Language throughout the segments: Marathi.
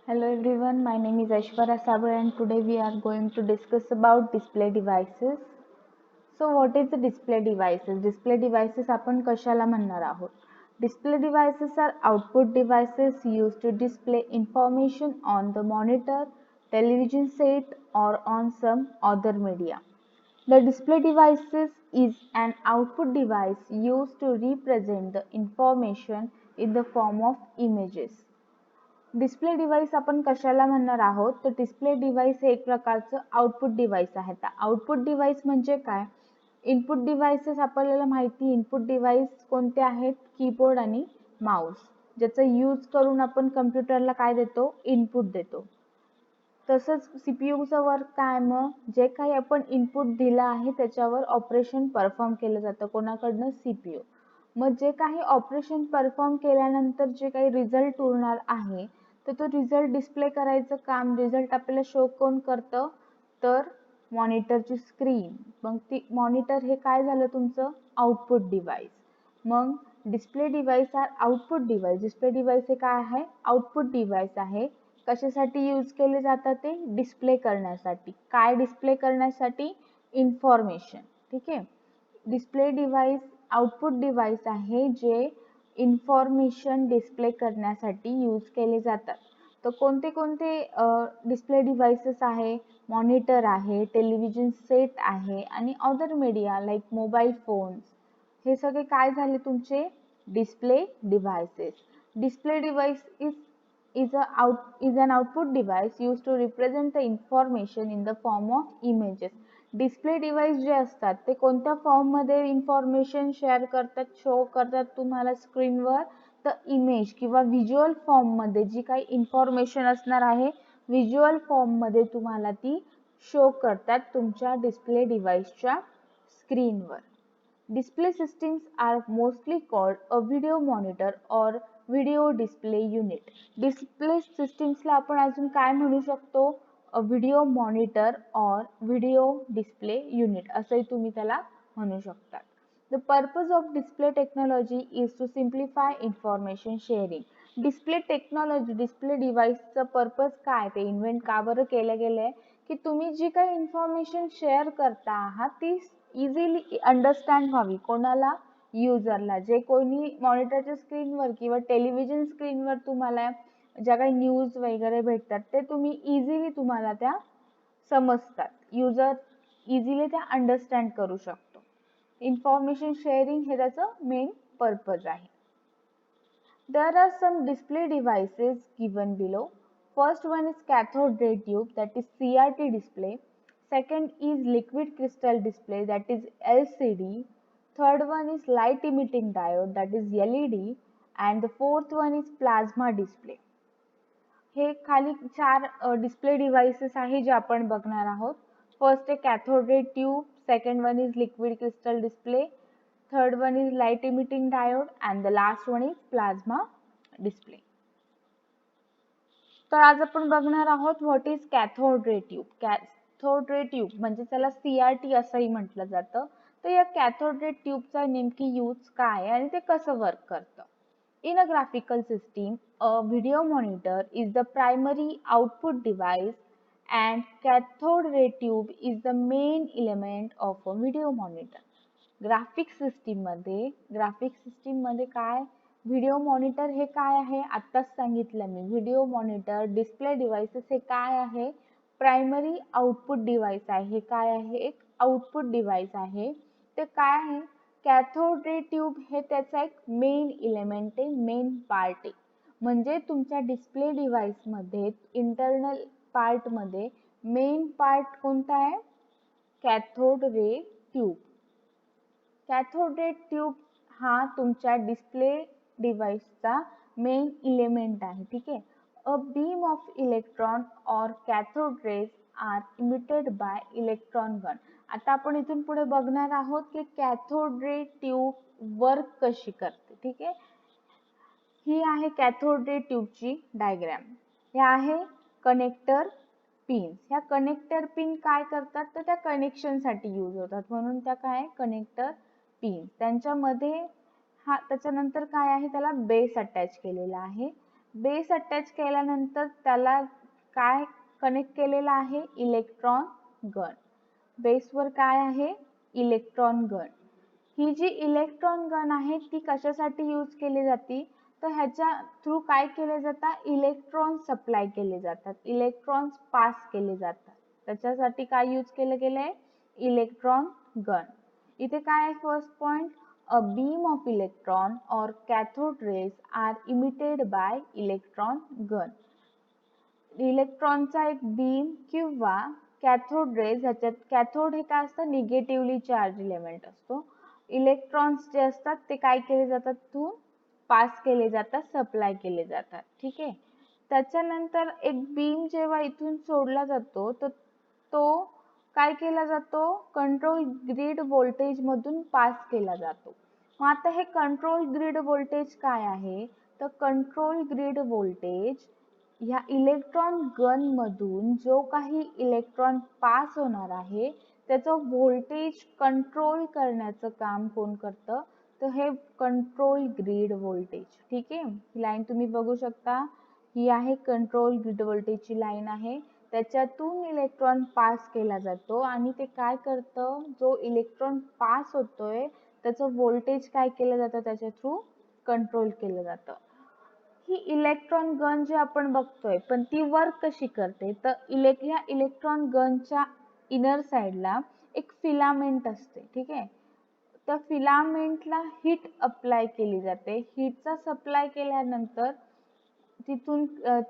Hello everyone, my name is Aishwarya Sabar and today we are going to discuss about display devices. So what is the display devices? Display devices आपण कशाला म्हणणार आहोत? Display devices are output devices used to display information on the monitor, television set or on some other media. The display devices is an output device used to represent the information in the form of images. Display device आपण कशाला म्हणणार आहोत तर डिस्प्ले डिव्हाइस हे एक प्रकारचं आउटपुट डिव्हाइस आहे. तर आउटपुट डिव्हाइस म्हणजे काय? इनपुट डिव्हाइसेस आपल्याला माहिती इनपुट डिव्हाइस कोणते आहेत? कीबोर्ड आणि माउस, ज्याचा यूज करून आपण कम्प्युटरला काय देतो? इनपुट देतो. तसंच सीपीयूचं वर्क काय? मग जे काही आपण इनपुट दिलं आहे त्याच्यावर ऑपरेशन परफॉर्म केलं जातं. कोणाकडनं? सीपीयू. मग जे काही ऑपरेशन परफॉर्म केल्यानंतर जे काही रिझल्ट उरणार आहे तर तो रिझल्ट डिस्प्ले करायचं काम, रिझल्ट आपल्याला शो कोण करतं? तर मॉनिटरची स्क्रीन. मग ती मॉनिटर हे काय झालं तुमचं? Output device. मग display device are output device. Display device हे काय आहे? आउटपुट डिव्हाइस आहे. कशासाठी यूज केले जातात? ते डिस्प्ले करण्यासाठी. काय डिस्प्ले करण्यासाठी? इन्फॉर्मेशन. ठीक आहे. डिस्प्ले डिव्हाइस आउटपुट डिव्हाइस आहे जे इन्फॉर्मेशन डिस्प्ले करण्यासाठी यूज केले जातात. तर कोणते कोणते डिस्प्ले डिव्हाइसेस आहे? मॉनिटर आहे, टेलिव्हिजन सेट आहे आणि other media like mobile phones, हे सगळे काय झाले तुमचे? Display devices. Display device is an output device used to represent the information in the form of images. Display device जे असतात ते कोणत्या फॉर्म मध्ये इन्फॉर्मेशन शेअर करतात, शो करतात तुम्हाला स्क्रीनवर? तर इमेज किंवा व्हिज्युअल फॉर्म मध्ये जी काही इन्फॉर्मेशन असणार आहे व्हिज्युअल फॉर्म मध्ये तुम्हाला ती शो करतात तुमच्या डिस्प्ले डिव्हाइसच्या स्क्रीनवर. Display systems are mostly called a video monitor or video display unit. Display systems ला आपण अजून काय म्हणू शकतो? A video monitor or video display unit असंही तुम्ही त्याला म्हणू शकता. The purpose of display technology is to simplify information sharing. Display technology, display डिव्हाइसचा purpose काय? ते इन्व्हेंट का बरं केलं गेलंय? की तुम्ही जी काही इन्फॉर्मेशन शेअर करता आहात ती इझिली अंडरस्टँड व्हावी. कोणाला? युजरला. जे कोणी मॉनिटरच्या स्क्रीनवर किंवा टेलिव्हिजन स्क्रीनवर तुम्हाला ज्या काही न्यूज वगैरे भेटतात ते तुम्ही इझिली तुम्हाला त्या समजतात. युजर इझिली त्या अंडरस्टँड करू शकतो. इन्फॉर्मेशन शेअरिंग हे त्याचं मेन पर्पज आहे. There are some display devices given below. First one is cathode ray tube, that is CRT display. Second is liquid crystal display, that is LCD. Third one is light emitting diode, that is LED. And the fourth one is plasma display. हे खाली 4 डिस्प्ले डिव्हाइसेस आहे जे आपण बघणार आहोत. फर्स्ट आहे cathode ray tube, second one is liquid crystal display, third one is light emitting diode and the last one is plasma display. तर आज आपण बघणार आहोत what is cathode ray tube. Cathode ray tube म्हणजे त्याला CRT असंही म्हटलं जातं. तर या कॅथोड रे ट्यूबचा नेमकी यूज काय आहे आणि ते कसं वर्क करतं? In a graphical system, a video monitor is the primary output device and cathode ray tube is the main element of a video monitor. Graphic system मध्ये काय? व्हिडिओ मॉनिटर हे काय आहे? आत्ताच सांगितलं मी. व्हिडिओ मॉनिटर, डिस्प्ले डिव्हाइसेस हे काय आहे? प्रायमरी आउटपुट डिव्हाइस आहे. हे काय आहे? एक आउटपुट डिव्हाइस आहे. ते काय आहे? कॅथोड रे ट्यूब हे त्याचा एक मेन इलेमेंट आहे, मेन पार्ट आहे. म्हणजे तुमच्या डिस्प्ले डिव्हाइस मध्ये इंटरनल पार्ट मध्ये मेन पार्ट कोणता आहे? Cathode ray tube. Cathode ray tube हा तुमच्या डिस्प्ले डिव्हाइसचा मेन इलेमेंट आहे. ठीक आहे. अ बीम ऑफ इलेक्ट्रॉन और cathode rays are emitted by electron gun. आता आपण इथून पुढे बघणार आहोत की कॅथोड रे ट्यूब वर्क कशी करते. ठीक आहे. ही आहे कॅथोड रे ट्यूबची डायग्राम. हे आहे कनेक्टर पिन. ह्या कनेक्टर पिन काय करतात? तर त्या कनेक्शन साठी यूज होतात म्हणून त्या काय? Connector pin. त्यांच्यामध्ये त्याच्यानंतर काय आहे? त्याला बेस अटॅच केलेला आहे. बेस अटॅच केल्यानंतर त्याला काय कनेक्ट केलेलं आहे, इलेक्ट्रॉन गन. बेसवर काय आहे, इलेक्ट्रॉन गन. ही जी इलेक्ट्रॉन गन आहे ती कशासाठी यूज केली जाते, तर ह्याच्या थ्रू काय केले जातात, इलेक्ट्रॉन सप्लाय केले जातात, इलेक्ट्रॉन्स पास केले जातात. त्याच्यासाठी काय यूज केलं गेलंय, इलेक्ट्रॉन गन. इथे काय आहे first point, a beam of electron और cathode rays are emitted by electron gun. इलेक्ट्रॉनचा एक बीम किंवा कॅथोड रेज, ह्याच्यात कॅथोड हे काय असतं, निगेटिव्हली चार्ज एलिमेंट असतो. इलेक्ट्रॉन्स जे असतात ते काय केले जातात, थ्रू पास केले जातात, सप्लाय केले जातात. ठीक आहे. त्याच्यानंतर एक बीम जेव्हा इथून सोडला जातो तर तो काय केला जातो, कंट्रोल ग्रीड व्होल्टेज मधून पास केला जातो. मग आता हे कंट्रोल ग्रीड व्होल्टेज काय आहे, तर कंट्रोल ग्रीड व्होल्टेज ह्या इलेक्ट्रॉन गन मधून जो काही इलेक्ट्रॉन पास होणार आहे त्याचं व्होल्टेज कंट्रोल करण्याचं काम कोण करतं, तर हे कंट्रोल ग्रीड व्होल्टेज. ठीक आहे. ही लाईन तुम्ही बघू शकता, ही आहे कंट्रोल ग्रीड व्होल्टेजची लाईन आहे. त्याच्यातून इलेक्ट्रॉन पास केला जातो आणि ते काय करतं, जो इलेक्ट्रॉन पास होतोय त्याचं व्होल्टेज काय केलं जातं, त्याच्या थ्रू कंट्रोल केलं जातं. ही इलेक्ट्रॉन गन जी आपण बघतोय पण ती वर्क कशी करते, तर ह्या इलेक्ट्रॉन गनच्या इनर साइडला एक फिलामेंट असते. ठीक आहे. त्या फिलामेंटला हीट अप्लाय केली जाते. हीटचा सप्लाय केल्यानंतर तिथून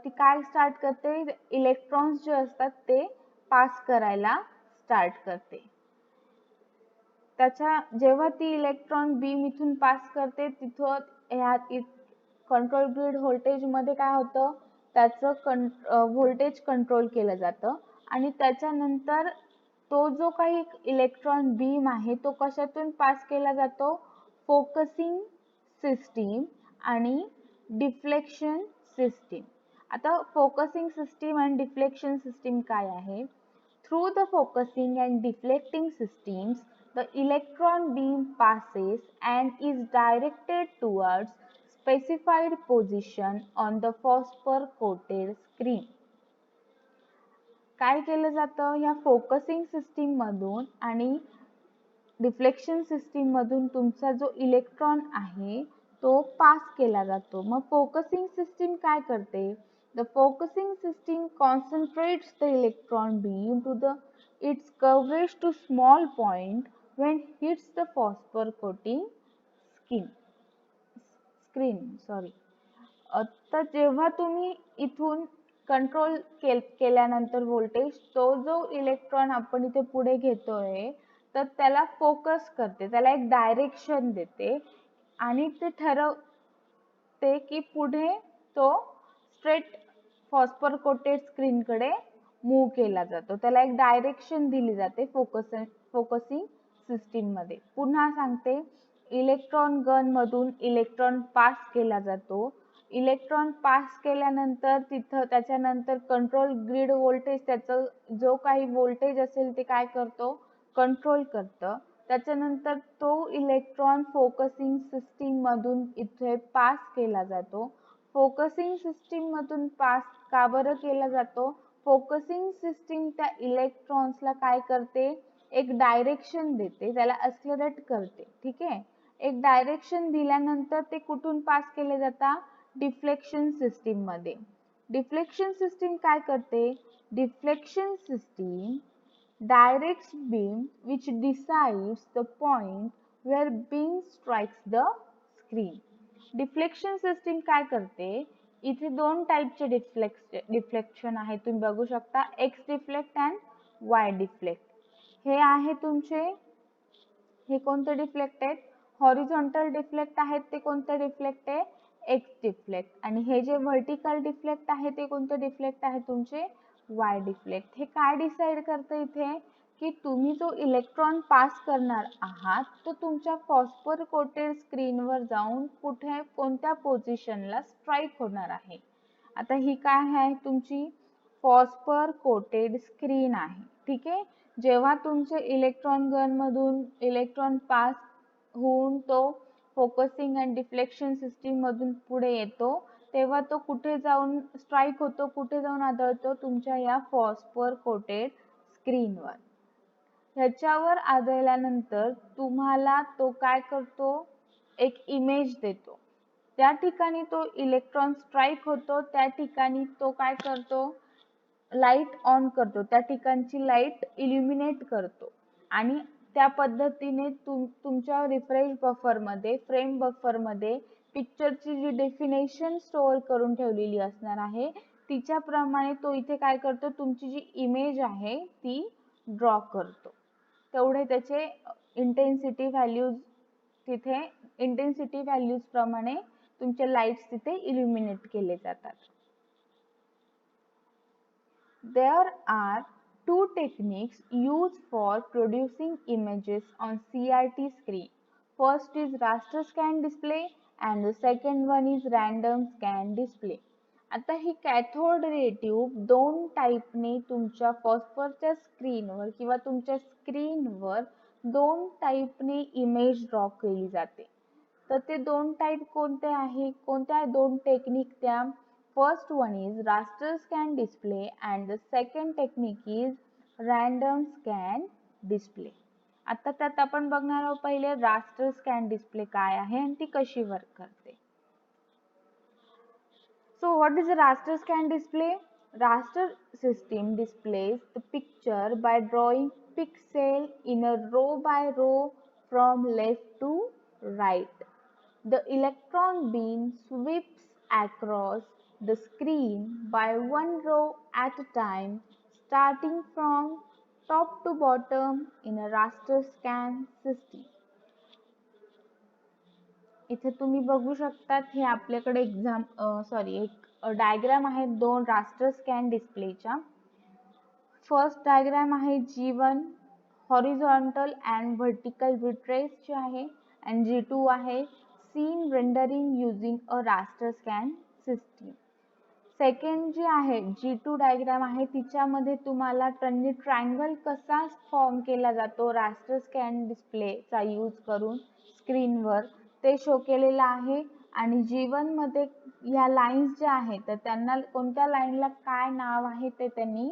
ती काय स्टार्ट करते, इलेक्ट्रॉन्स जे असतात ते पास करायला स्टार्ट करते. त्याच्या जेव्हा ती इलेक्ट्रॉन बीम इथून पास करते तिथं ह्या कंट्रोल ग्रीड व्होल्टेज मध्ये काय होतं, त्याचं व्होल्टेज कंट्रोल केलं जातं आणि त्याच्यानंतर तो जो काही इलेक्ट्रॉन बीम आहे तो कशातून पास केला जातो, फोकसिंग सिस्टीम आणि डिफ्लेक्शन सिस्टीम. आता फोकसिंग सिस्टीम आणि डिफ्लेक्शन सिस्टीम काय आहे, through the focusing and deflecting systems the electron beam passes and is directed towards specified position on the phosphor coated screen. काय केलं जातं, ह्या फोकसिंग सिस्टीम मधून आणि डिफ्लेक्शन सिस्टीम मधून तुमचा जो इलेक्ट्रॉन आहे तो पास केला जातो. मग फोकसिंग सिस्टीम काय करते, the focusing system concentrates the electron beam to the its coverage to small point when hits the phosphor coating screen. तर जेव्हा तुम्ही इथून कंट्रोल केल्यानंतर व्होल्टेज, तो जो इलेक्ट्रॉन आपण इथे पुढे घेतोय तर त्याला फोकस करते, त्याला एक डायरेक्शन देते आणि ते ठरवते की पुढे तो स्ट्रेट फॉस्फर कोटेड स्क्रीन कडे मूव्ह केला जातो. त्याला एक डायरेक्शन दिली जाते फोकसिंग सिस्टीम मध्ये. पुन्हा सांगते, इलेक्ट्रॉन गन मधून इलेक्ट्रॉन पास केला जातो. इलेक्ट्रॉन पास केल्यानंतर तिथं त्याच्यानंतर कंट्रोल ग्रीड व्होल्टेज त्याचं जो काही व्होल्टेज असेल ते काय करतो, कंट्रोल करतं. त्याच्यानंतर तो इलेक्ट्रॉन फोकसिंग सिस्टीम मधून इथे पास केला जातो. फोकसिंग सिस्टीम मधून पास का बरं केला जातो, फोकसिंग सिस्टीम त्या इलेक्ट्रॉन्सला काय करते, एक डायरेक्शन देते, त्याला ऍक्सलरेट करते. ठीक आहे. एक डायरेक्शन दिल्यानंतर ते कुठून पास केले जातात, डिफ्लेक्शन सिस्टीम मध्ये. डिफ्लेक्शन सिस्टीम काय करते, deflection system directs beam which decides the point where beam strikes the screen. Deflection system काय करते, इथे दोन टाइपचे डिफ्लेक्शन आहे, तुम्ही बघू शकता, x deflect and Y deflect. हे आहे तुमचे, हे कोणते डिफ्लेक्ट आहेत, हॉरिझॉन्टल डिफ्लेक्ट आहेत ते कोणते डिफ्लेक्ट आहे, एक्स डिफ्लेक्ट. आणि हे जे व्हर्टिकल डिफ्लेक्ट आहे ते कोणते डिफ्लेक्ट आहे तुमचे, वाय डिफ्लेक्ट. हे काय डिसाइड करतं इथे, की तुम्ही जो इलेक्ट्रॉन पास करणार आहात तो तुमच्या फॉस्फर कोटेड स्क्रीनवर जाऊन कुठे कोणत्या पोझिशनला स्ट्राईक होणार आहे. आता ही काय आहे तुमची फॉस्फर कोटेड स्क्रीन आहे. ठीक आहे. जेव्हा तुमचे इलेक्ट्रॉन गन मधून इलेक्ट्रॉन पास होऊन तो फोकसिंग अँड डिफ्लेक्शन सिस्टीम मधून पुढे येतो तेव्हा तो कुठे जाऊन स्ट्राईक होतो, कुठे जाऊन आदळतो, तुमच्या या फॉस्फर कोटेड स्क्रीनवर. ह्याच्यावर आदळल्यानंतर तुम्हाला तो काय करतो, एक इमेज देतो. त्या ठिकाणी तो इलेक्ट्रॉन स्ट्राईक होतो, त्या ठिकाणी तो काय करतो, लाईट ऑन करतो, त्या ठिकाणची लाईट इल्युमिनेट करतो आणि त्या पद्धतीने तुमच्या रिफ्रेश बफरमध्ये, फ्रेम बफरमध्ये पिक्चरची जी डेफिनेशन स्टोअर करून ठेवलेली असणार आहे तिच्याप्रमाणे तो इथे काय करतो, तुमची जी इमेज आहे ती ड्रॉ करतो. तेवढे त्याचे इंटेन्सिटी व्हॅल्यूज तिथे इंटेन्सिटी व्हॅल्यूज प्रमाणे तुमचे लाईट्स तिथे इल्युमिनेट केले जातात. There are two techniques used for producing images on CRT screen. First is raster scan display and the second one is random scan display. आता ही कॅथोड रे ट्यूब दोन टाईपने तुमच्या फॉस्फरच्या स्क्रीनवर किंवा तुमच्या स्क्रीनवर दोन टाईपने इमेज ड्रॉ केली जाते. तर ते दोन टाईप कोणते आहे, कोणत्या दोन टेक्निक त्या? First one is raster scan display and the second technique is random scan display. आता त्यात आपण बघणार आहोत पहिले raster scan display काय आहे आणि ती कशी वर्क करते. So what is a raster scan display? Raster system displays the picture by drawing pixel in a row by row from left to right. The electron beam sweeps across the screen by one row at a time, starting from top to bottom in a raster scan system. इथे तुम्ही बघू शकतात, हे आपल्याकडे एक डायग्राम आहे दोन रास्टर स्कॅन डिस्प्लेच्या. फर्स्ट डायग्राम आहे G1 हॉरिझॉन्टल अँड व्हर्टिकल विट्रेसची आहे आणि G2 आहे सीन रेंडरिंग युजिंग अ रास्टर स्कॅन सिस्टीम. सेकंड जी आहे G2 डायग्राम आहे तिच्यामध्ये तुम्हाला ट्रायंगल कसा फॉर्म केला जातो रास्टर स्कॅन डिस्प्लेचा यूज करून स्क्रीनवर ते शो केलेलं आहे. आणि G1 मध्ये ह्या लाईन्स ज्या आहेत तर त्यांना कोणत्या लाईनला काय नाव आहे ते त्यांनी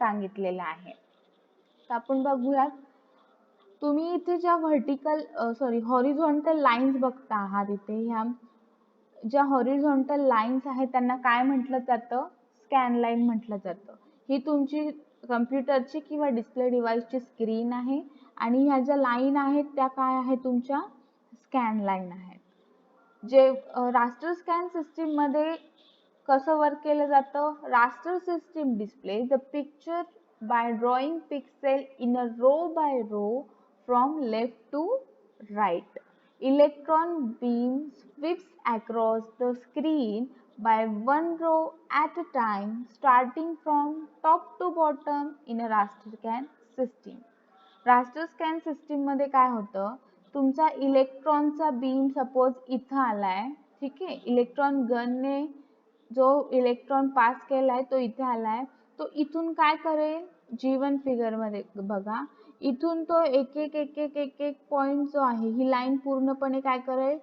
सांगितलेलं आहे. तर आपण बघूयात. तुम्ही इथे ज्या हॉरिझॉन्टल लाईन्स बघता आहात इथे, ह्या ज्या हॉरिझॉन्टल लाईन्स आहेत त्यांना काय म्हटलं जातं, स्कॅन लाईन म्हटलं जातं. ही तुमची कम्प्युटरची किंवा डिस्प्ले डिव्हाइसची स्क्रीन आहे आणि ह्या ज्या लाईन आहेत त्या काय आहेत, तुमच्या स्कॅन लाईन आहेत. जे रास्टर स्कॅन सिस्टीम मध्ये कसं वर्क केलं जातं, raster system display the picture by drawing pixel in a row by row from left to right. Electron beam sweeps across the screen by one row at a time, starting from top to bottom in a raster scan system. Raster scan system मध्ये काय होतं, तुमचा इलेक्ट्रॉनचा बीम सपोज इथं आलाय, ठीक आहे, इलेक्ट्रॉन गनने जो इलेक्ट्रॉन पास केलाय तो इथे आलाय, तो इथून काय करेल, G1 फिगर मध्ये बघा, इथून तो एक एक पॉइंट जो आहे ही लाईन पूर्णपणे काय करेल,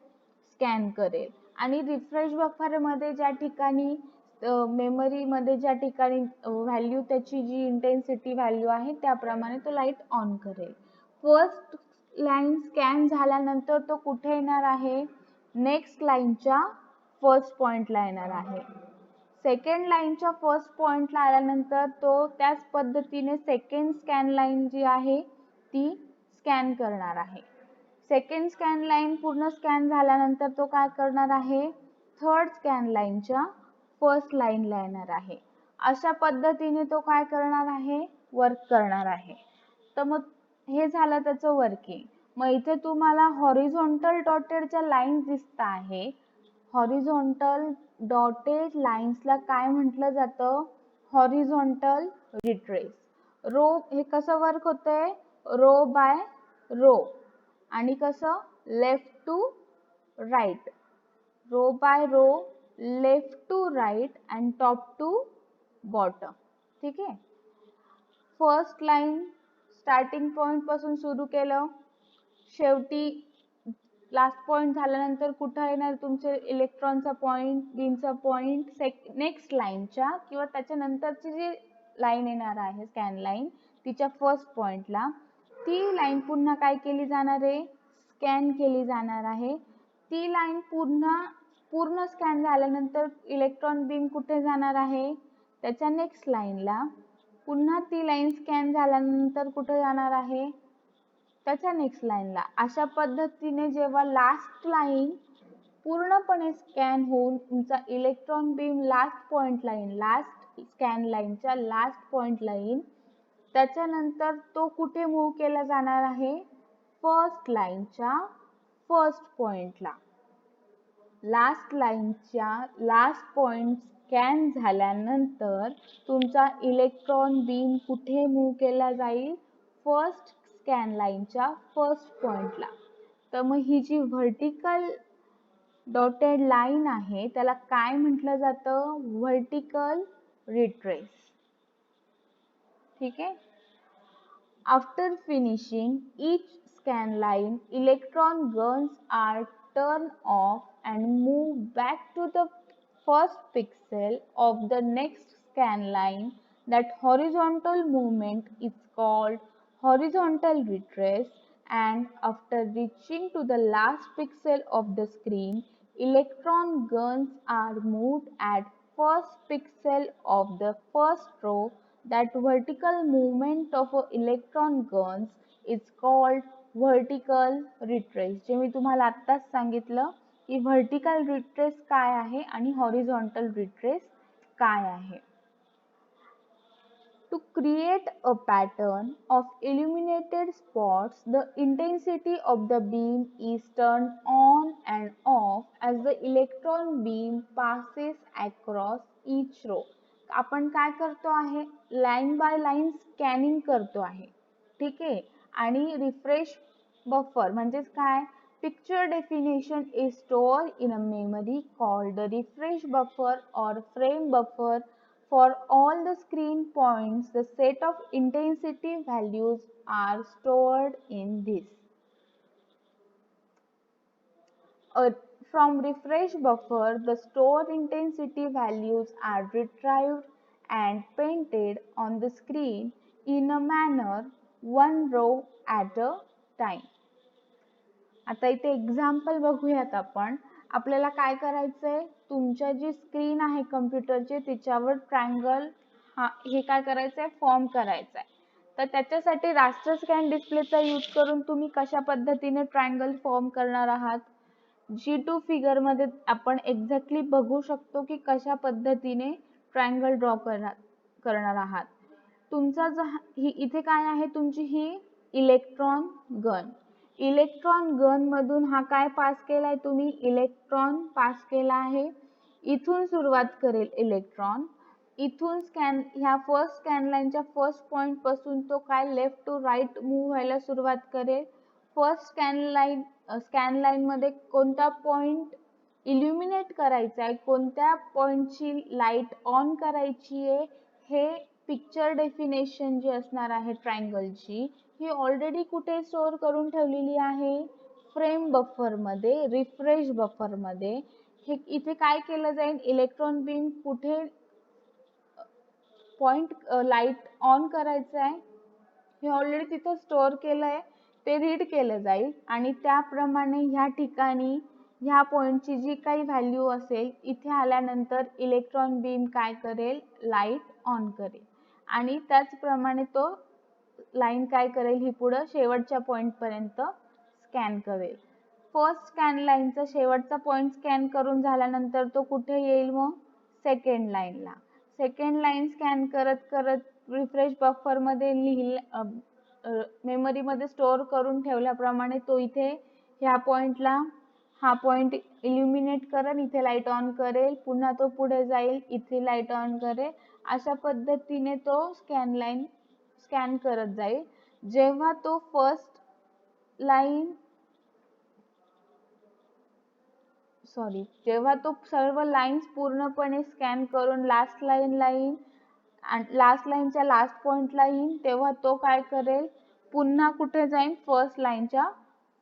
स्कॅन करेल आणि रिफ्रेश बफर मध्ये ज्या ठिकाणी मेमरी मध्ये ज्या ठिकाणी व्हॅल्यू त्याची जी इंटेन्सिटी व्हॅल्यू आहे त्याप्रमाणे तो लाईट ऑन करेल. फर्स्ट लाईन स्कॅन झाल्यानंतर तो कुठे येणार आहे, नेक्स्ट लाईनच्या फर्स्ट पॉइंटला येणार आहे. सेकंड लाईनच्या फर्स्ट पॉइंटला आल्यानंतर तो त्याच पद्धतीने सेकंड स्कॅन लाईन जी आहे ती स्कॅन करणार आहे. सेकंड स्कॅन लाईन पूर्ण स्कॅन झाल्यानंतर तो काय करणार आहे, थर्ड स्कॅन लाईनच्या फर्स्ट लाईनला येणार आहे. अशा पद्धतीने तो काय करणार आहे, वर्क करणार आहे. तर मग हे झालं त्याचं वर्किंग. मग इथे तुम्हाला हॉरिझॉन्टल डॉटेडच्या लाईन्स दिसत आहे. हॉरिझॉन्टल डॉटेड लाईन्सला काय म्हटलं जातं, हॉरिझॉन्टल रिट्रेस. रो हे कसं वर्क होतंय, रो बाय रो आणि कसं left to right, row by row, left to right and top to bottom. ठीक आहे. फर्स्ट लाईन स्टार्टिंग पॉइंट पासून सुरू केलं, शेवटी लास्ट पॉइंट झाल्यानंतर कुठं येणार तुमचे इलेक्ट्रॉनचा पॉइंट, बीमचा पॉइंट नेक्स्ट लाईनच्या किंवा त्याच्या नंतरची जी लाईन येणार आहे स्कॅन लाईन तिच्या फर्स्ट पॉइंटला, ती लाईन पुन्हा काय केली जाणार आहे, स्कॅन केली जाणार आहे. ती लाईन पूर्ण स्कॅन झाल्यानंतर इलेक्ट्रॉन बीम कुठे जाणार आहे, त्याच्या नेक्स्ट लाईनला. पुन्हा ती लाईन स्कॅन झाल्यानंतर कुठे जाणार आहे, त्याच्या नेक्स्ट लाईनला. अशा पद्धतीने जेव्हा लास्ट लाईन पूर्णपणे स्कॅन होऊन तुमचा इलेक्ट्रॉन बीम लास्ट पॉइंटला येईल, लास्ट स्कॅन लाईनच्या लास्ट पॉइंटला येईल, त्याच्यानंतर तो कुठे मूव्ह केला जाणार आहे, फर्स्ट लाईनच्या फर्स्ट पॉइंटला. लास्ट लाईनच्या लास्ट पॉइंट स्कॅन झाल्यानंतर तुमचा इलेक्ट्रॉन बीम कुठे मूव्ह केला जाईल, फर्स्ट स्कॅन लाईनच्या फर्स्ट पॉइंटला. तर मग ही जी व्हर्टिकल डॉटेड लाईन आहे त्याला काय म्हटलं जातं, व्हर्टिकल रिट्रेस. ठीक आहे. After finishing each scan line, electron guns are turned off and move back to the first pixel of the next scan line. That horizontal movement is called horizontal retrace, and after reaching to the last pixel of the screen, electron guns are moved at first pixel of the first row. That vertical movement of electron guns is called vertical retrace. जे मी तुम्हाला आत्ताच सांगितलं की vertical retrace काय आहे आणि horizontal retrace काय आहे. To create a pattern of illuminated spots, the intensity of the beam is turned on and off as the electron beam passes across each row. आपण काय करतो आहे, लाईन बाय लाईन स्कॅनिंग करतो आहे. ठीक आहे. आणि रिफ्रेश बफर म्हणजेच काय, picture definition is stored in a memory called the refresh buffer or frame buffer. For all the screen points, the set of intensity values are stored in this. From refresh buffer, the stored intensity values are retrieved and painted on the screen in a manner one row at a time. आता इथे एक्झाम्पल बघूयात आपण. आपल्याला काय करायचंय, तुमच्या जी स्क्रीन आहे कम्प्युटरची तिच्यावर ट्रायंगल हे काय करायचंय, फॉर्म करायचंय. तर त्याच्यासाठी रास्टर स्कॅन डिस्प्लेचा यूज करून तुम्ही कशा पद्धतीने ट्रायंगल फॉर्म करणार आहात, G2 फिगर मध्ये आपण एक्झॅक्टली बघू शकतो की कशा पद्धतीने ट्रायंगल ड्रॉ करणार आहात. तुमचा इथे काय आहे, तुमची ही इलेक्ट्रॉन गन. इलेक्ट्रॉन गन मधून हा काय पास केलाय, तुम्ही इलेक्ट्रॉन पास केला आहे. इथून सुरुवात करेल इलेक्ट्रॉन, इथून स्कॅन ह्या फर्स्ट स्कॅन लाईनच्या फर्स्ट पॉइंट पासून तो काय लेफ्ट टू राईट मूव्ह व्हायला सुरुवात करेल. फर्स्ट स्कॅन लाईन मध्ये कोणता पॉइंट इल्युमिनेट करायचा आहे, कोणत्या पॉइंटची लाईट ऑन करायची आहे, हे पिक्चर डेफिनेशन जी असणार आहे ट्रायंगलची, ही ऑलरेडी कुठे स्टोअर करून ठेवलेली आहे, फ्रेम बफर मध्ये, रिफ्रेश बफर मध्ये. हे इथे काय केलं जाईल, इलेक्ट्रॉन बीम कुठे पॉइंट लाईट ऑन करायचं आहे हे ऑलरेडी तिथं स्टोअर केलंय, ते रीड केलं जाईल आणि त्याप्रमाणे ह्या ठिकाणी ह्या पॉइंटची जी काही व्हॅल्यू असेल इथे आल्यानंतर इलेक्ट्रॉन बीम काय करेल, लाईट ऑन करेल आणि त्याचप्रमाणे तो लाईन काय करेल, ही पुढे शेवटच्या पॉइंट पर्यंत स्कॅन करेल. फर्स्ट स्कॅन लाईनचा शेवटचा पॉइंट स्कॅन करून झाल्यानंतर तो कुठे येईल, मग सेकंड लाईनला. सेकंड लाईन स्कॅन करत करत रिफ्रेश बफर मध्ये मेमरी मध्ये स्टोअर करून ठेवल्याप्रमाणे तो इथे ह्या पॉइंटला हा पॉइंट इल्युमिनेट करेल, इथे लाईट ऑन करेल, पुन्हा तो पुढे जाईल, इथे लाईट ऑन करेल. अशा पद्धतीने तो स्कॅन करत जाईल. जेव्हा तो जेव्हा तो सर्व लाईन्स पूर्णपणे स्कॅन करून लास्ट लाईनच्या लास्ट पॉइंटला येईल, तेव्हा तो काय करेल, पुन्हा कुठे जाईल, फर्स्ट लाईनच्या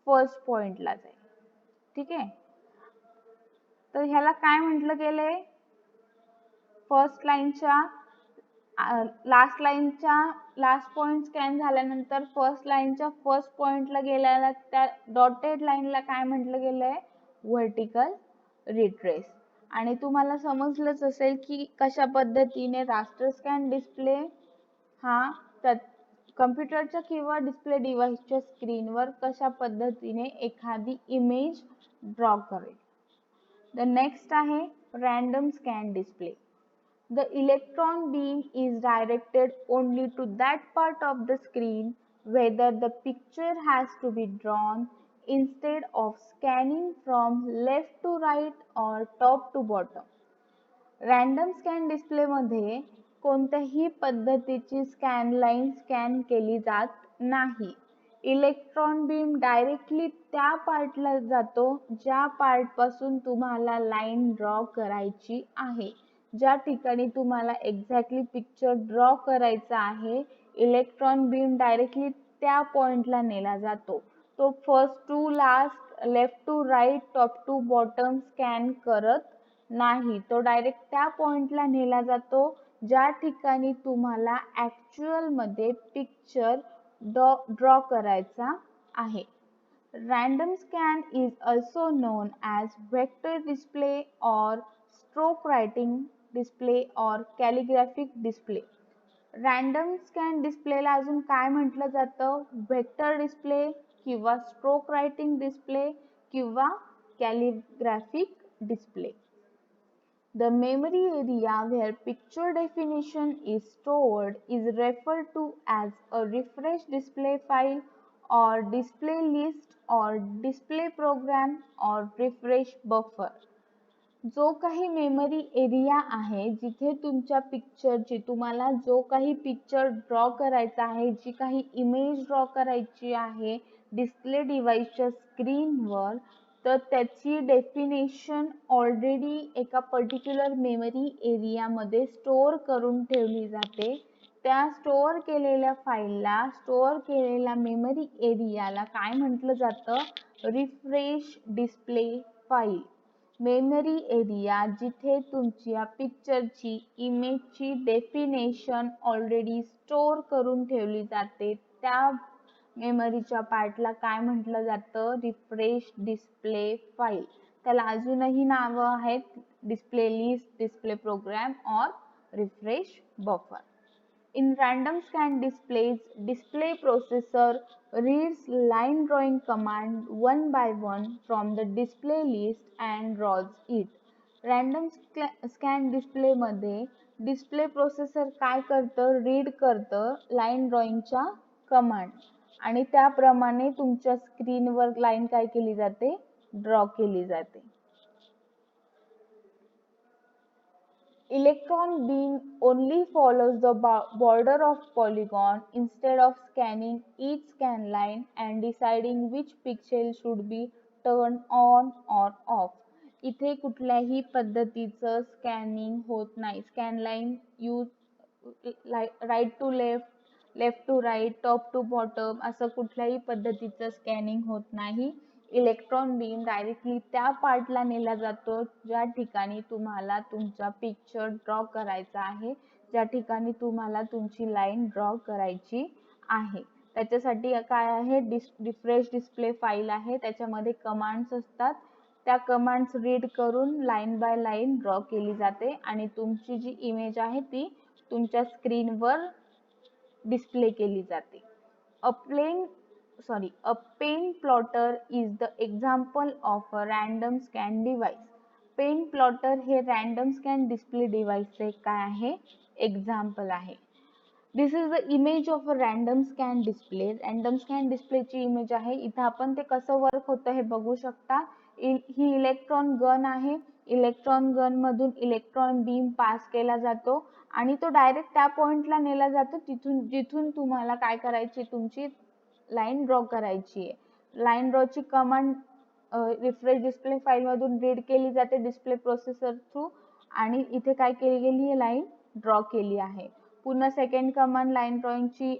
फर्स्ट पॉइंटला जाईल. ठीक आहे. तर ह्याला काय म्हटलं गेलंय, फर्स्ट लाईनच्या लास्ट लाईनच्या लास्ट पॉइंट स्कॅन झाल्यानंतर फर्स्ट लाईनच्या फर्स्ट पॉइंटला गेल्याला त्या डॉटेड लाईनला काय म्हटलं गेलंय, व्हर्टिकल रिट्रेस. आणि तुम्हाला समजलंच असेल की कशा पद्धतीने रास्टर स्कॅन डिस्प्ले हा कम्प्युटरच्या किंवा डिस्प्ले डिव्हाइसच्या स्क्रीनवर कशा पद्धतीने एखादी इमेज ड्रॉ करेल. द नेक्स्ट आहे random scan display. The electron beam is directed only to that part of the screen whether the picture has to be drawn instead of scanning from left to right or top to bottom. Random scan display मध्ये कोणत्याही पद्धतीची स्कॅन लाईन स्कॅन केली जात नाही. इलेक्ट्रॉन बीम डायरेक्टली त्या पार्टला जातो ज्या पार्ट पासून तुम्हाला लाईन ड्रॉ करायची आहे. ज्या ठिकाणी तुम्हाला एक्झॅक्टली पिक्चर ड्रॉ करायचा आहे, इलेक्ट्रॉन बीम डायरेक्टली त्या पॉइंटला नेला जातो. तो first to last, left to right, top to bottom scan करत नाही. तो डायरेक्ट त्या पॉइंटला नेला जातो ज्या ठिकाणी तुम्हाला ऍक्च्युअल मध्ये पिक्चर ड्रॉ करायचा आहे. Random scan is also known as vector display or stroke writing display or calligraphic display. Random scan डिस्प्लेला अजून काय म्हटलं जातं, व्हेक्टर डिस्प्ले किंवा स्ट्रोक रायटिंग डिस्प्ले किंवा calligraphic display. The memory area where picture definition is stored is referred to as a refresh display file or display list or display program or refresh buffer. जो काही मेमरी एरिया आहे जिथे तुमच्या पिक्चरची, तुम्हाला जो काही पिक्चर ड्रॉ करायचा आहे, जी काही इमेज ड्रॉ करायची आहे डिस्प्ले डिव्हाइसच्या स्क्रीनवर, तर त्याची डेफिनेशन ऑलरेडी एका पर्टिक्युलर मेमरी एरियामध्ये स्टोअर करून ठेवली जाते. त्या स्टोअर केलेल्या फाईलला, स्टोअर केलेल्या मेमरी एरियाला काय म्हटलं जातं, refresh display file. Memory area जिथे तुमच्या पिक्चरची, इमेजची डेफिनेशन ऑलरेडी स्टोअर करून ठेवली जाते, त्या मेमरीच्या पार्टला काय म्हटलं जातं, रिफ्रेश डिस्प्ले फाईल. त्याला अजूनही नावं आहेत, डिस्प्ले लिस्ट, डिस्प्ले प्रोग्राम और refresh buffer. In random scan displays, display processor reads line drawing command one by one from the display list and draws it. Random scan display मध्ये डिस्प्ले प्रोसेसर काय करतं, रीड करतं लाईन ड्रॉइंगच्या कमांड आणि त्याप्रमाणे तुमच्या स्क्रीनवर लाईन काय केली जाते, ड्रॉ केली जाते. Electron beam only follows the border of polygon instead of scanning each scan line and deciding which pixel should be turned on or off. इथे कुठल्याही पद्धतीचं स्कॅनिंग होत नाही. Scan line use right to left, left to right, top to bottom असं कुठल्याही पद्धतीचं स्कॅनिंग होत नाही. इलेक्ट्रॉन बीम डायरेक्टली त्या पार्टला नेला जातो ज्या ठिकाणी तुम्हाला तुमचा पिक्चर ड्रॉ करायचा आहे, ज्या ठिकाणी तुम्हाला तुमची लाईन ड्रॉ करायची आहे. त्याच्यासाठी काय आहे, रिफ्रेश डिस्प्ले फाईल आहे, त्याच्यामध्ये कमांड्स असतात. त्या कमांड्स रीड करून लाईन बाय लाईन ड्रॉ केली जाते आणि तुमची जी इमेज आहे ती तुमच्या स्क्रीनवर डिस्प्ले केली जाते. A pen plotter is the example of a random scan device. Pen plotter हे रॅन्डम स्कॅन डिस्प्ले डिव्हाइसचे काय आहे, एक्झाम्पल आहे. This is the image of a random scan display. Random scan डिस्प्लेची इमेज आहे. इथं आपण ते कसं वर्क होतं हे बघू शकता. ही इलेक्ट्रॉन गन आहे. इलेक्ट्रॉन गन मधून इलेक्ट्रॉन बीम पास केला जातो आणि तो डायरेक्ट त्या पॉइंटला नेला जातो जिथून तुम्हाला काय करायची, तुमची लाईन ड्रॉ करायची आहे. लाईन ड्रॉची कमांड रिफ्रेश डिस्प्ले फाईल मधून रीड केली जाते डिस्प्ले प्रोसेसर थ्रू आणि इथे काय केली गेली आहे, लाईन ड्रॉ केली आहे. पुन्हा सेकंड कमांड लाईन ड्रॉइंगची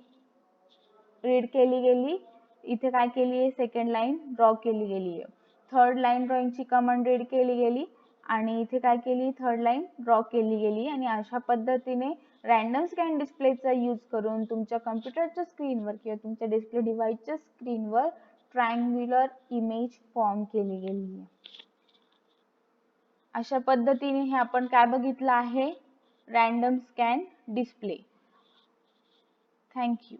रीड केली गेली, इथे काय केली आहे, सेकंड लाईन ड्रॉ केली गेली आहे. थर्ड लाईन ड्रॉइंगची कमांड रीड केली गेली आणि इथे काय केली, थर्ड लाईन ड्रॉ केली गेली आणि अशा पद्धतीने रॅन्डम स्कॅन डिस्प्लेचा यूज करून तुमच्या कम्प्युटरच्या स्क्रीनवर किंवा तुमच्या डिस्प्ले डिव्हाइसच्या स्क्रीनवर ट्रायंग्युलर इमेज फॉर्म केली गेली आहे. अशा पद्धतीने हे आपण काय बघितलं आहे, random scan display. Thank you.